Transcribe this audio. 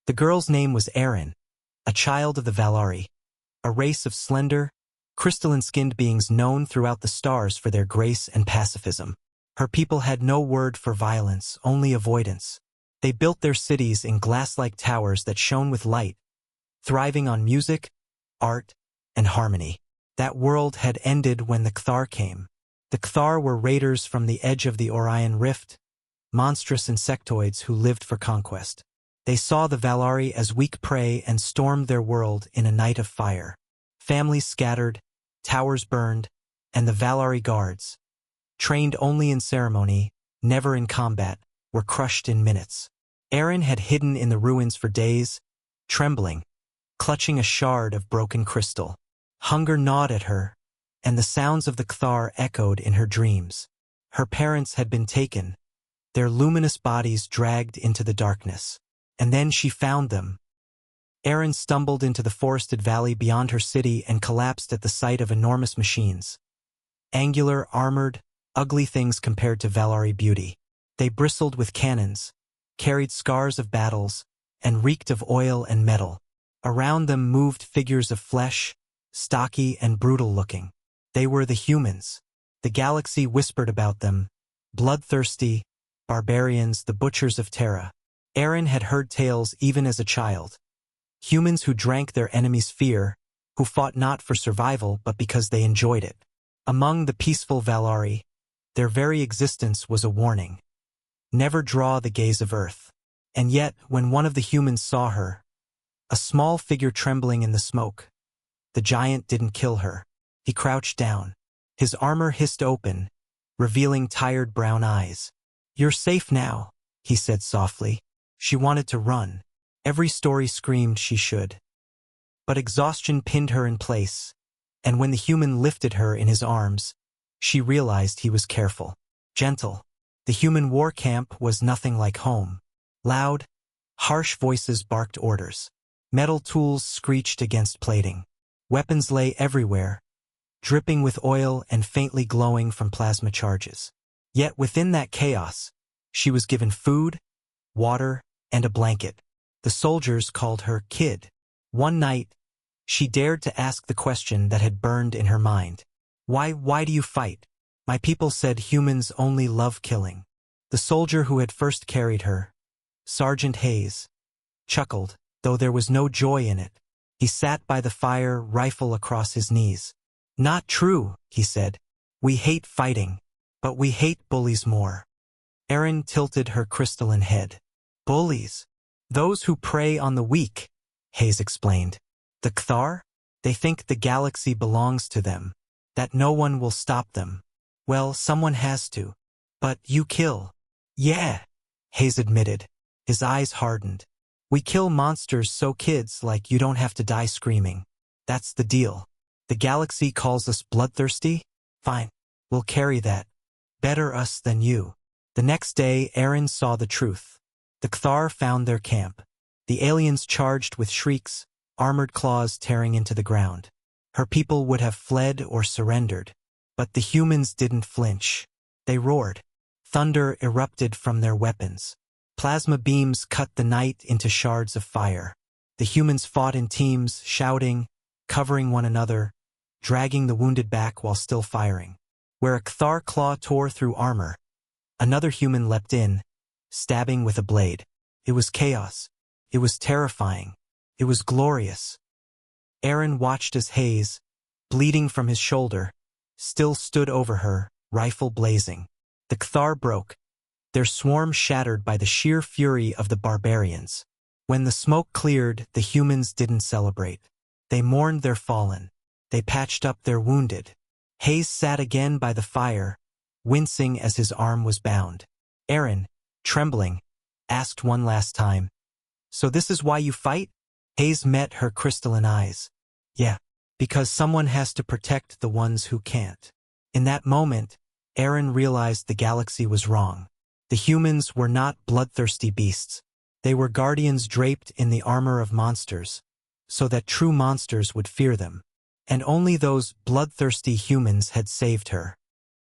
The girl's name was Erin, a child of the Valari, a race of slender, crystalline-skinned beings known throughout the stars for their grace and pacifism. Her people had no word for violence, only avoidance. They built their cities in glass-like towers that shone with light, thriving on music, art, and harmony. That world had ended when the Cthar came. The Cthar were raiders from the edge of the Orion Rift, monstrous insectoids who lived for conquest. They saw the Valari as weak prey and stormed their world in a night of fire. Families scattered, towers burned, and the Valari guards, trained only in ceremony, never in combat, were crushed in minutes. Erin had hidden in the ruins for days, trembling, clutching a shard of broken crystal. Hunger gnawed at her, and the sounds of the Cthar echoed in her dreams. Her parents had been taken, their luminous bodies dragged into the darkness. And then she found them. Erin stumbled into the forested valley beyond her city and collapsed at the sight of enormous machines. Angular, armored, ugly things compared to Valari beauty. They bristled with cannons, carried scars of battles, and reeked of oil and metal. Around them moved figures of flesh, stocky and brutal-looking. They were the humans. The galaxy whispered about them, bloodthirsty, barbarians, the butchers of Terra. Erin had heard tales even as a child. Humans who drank their enemies' fear, who fought not for survival but because they enjoyed it. Among the peaceful Valari, their very existence was a warning. Never draw the gaze of Earth. And yet, when one of the humans saw her, a small figure trembling in the smoke, the giant didn't kill her. He crouched down. His armor hissed open, revealing tired brown eyes. "You're safe now," he said softly. She wanted to run. Every story screamed she should. But exhaustion pinned her in place, and when the human lifted her in his arms, she realized he was careful, gentle. The human war camp was nothing like home. Loud, harsh voices barked orders. Metal tools screeched against plating. Weapons lay everywhere, dripping with oil and faintly glowing from plasma charges. Yet within that chaos, she was given food, water, and a blanket. The soldiers called her Kid. One night, she dared to ask the question that had burned in her mind. Why do you fight? My people said humans only love killing. The soldier who had first carried her, Sergeant Hayes, chuckled, though there was no joy in it. He sat by the fire, rifle across his knees. "Not true," he said. "We hate fighting, but we hate bullies more." Erin tilted her crystalline head. "Bullies? Those who prey on the weak," Hayes explained. "The Cthar? They think the galaxy belongs to them, that no one will stop them. Well, someone has to. But you kill." "Yeah," Hayes admitted. His eyes hardened. "We kill monsters so kids like you don't have to die screaming. That's the deal. The galaxy calls us bloodthirsty? Fine. We'll carry that. Better us than you." The next day, Erin saw the truth. The Cthar found their camp. The aliens charged with shrieks, armored claws tearing into the ground. Her people would have fled or surrendered. But the humans didn't flinch. They roared. Thunder erupted from their weapons. Plasma beams cut the night into shards of fire. The humans fought in teams, shouting, covering one another, dragging the wounded back while still firing. Where a Cthar claw tore through armor, another human leapt in, stabbing with a blade. It was chaos. It was terrifying. It was glorious. Erin watched as Hayes, bleeding from his shoulder, still stood over her, rifle blazing. The Cthar broke, their swarm shattered by the sheer fury of the barbarians. When the smoke cleared, the humans didn't celebrate. They mourned their fallen. They patched up their wounded. Hayes sat again by the fire, wincing as his arm was bound. Erin, trembling, asked one last time, "So this is why you fight?" Hayes met her crystalline eyes. "Yeah, because someone has to protect the ones who can't." In that moment, Erin realized the galaxy was wrong. The humans were not bloodthirsty beasts. They were guardians draped in the armor of monsters, so that true monsters would fear them. And only those bloodthirsty humans had saved her.